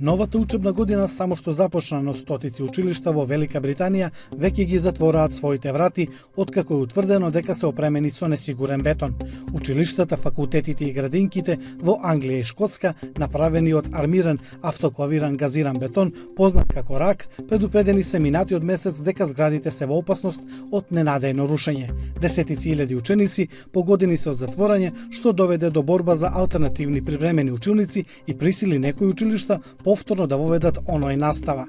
Новата учебна година само што започна, но стотици училишта во Велика Британија веќе ги затвораат своите врати, откако е утврдено дека се опремени со несигурен бетон. Училиштата, факултетите и градинките во Англија и Шкотска, направени од армиран автоклавиран газиран бетон, познат како рак, предупредени се минатиот месец дека зградите се во опасност од ненадејно рушење. Десетици илјади ученици погодени се од затворање, што доведе до борба за алтернативни привремени училници и присили некои училишта повторно да воведат оној настава.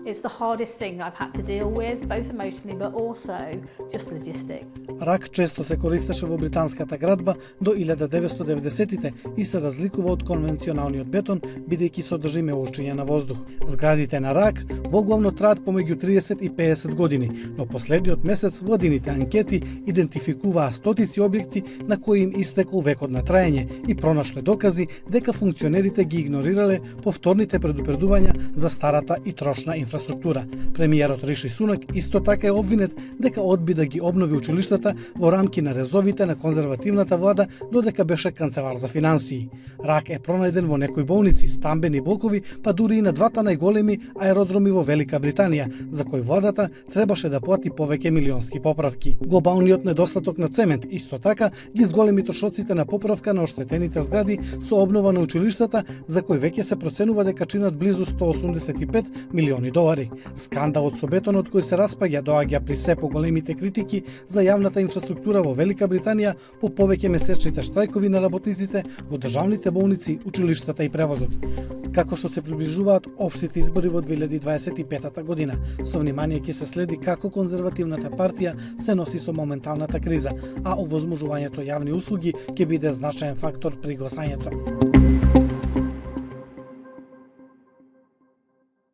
It's the hardest thing I've had to deal with, both emotionally but also just logistic. Рак често се користеше во британската градба до 1990-тите и се разликува од конвенционалниот бетон, бидејќи содржи меурчење на воздух. Зградите на рак воглавно траат помеѓу 30 и 50 години, но последниот месец владините анкети идентификуваа стотици објекти на кои им истекол векот на траење и пронашле докази дека функционерите ги игнорирале повторните предупредувања за старата и трошна инфраструктура. Премиерот Риши Сунак исто така е обвинет дека одби да ги обнови училиштата во рамки на резовите на конзервативната влада додека беше канцелар за финансии. Рак е пронајден во некои болници, стамбени блокови, па дури и на двата најголеми аеродроми во Велика Британија, за кои владата требаше да плати повеќе милионски поправки. Глобалниот недостаток на цемент исто така ги зголеми трошоците на поправка на оштетените згради со обнова на училиштата, за кои веќе се проценува дека чинат близу 185 милиони долари. Скандалот со бетонот кој се распаѓа доаѓа при се поголемите критики за јавната инфраструктура во Велика Британија по повеќе месечните штрајкови на работниците во државните болници, училиштата и превозот. Како што се приближуваат општите избори во 2025 година, со внимание ќе се следи како конзервативната партија се носи со моменталната криза, а овозможувањето јавни услуги ќе биде значаен фактор при гласањето.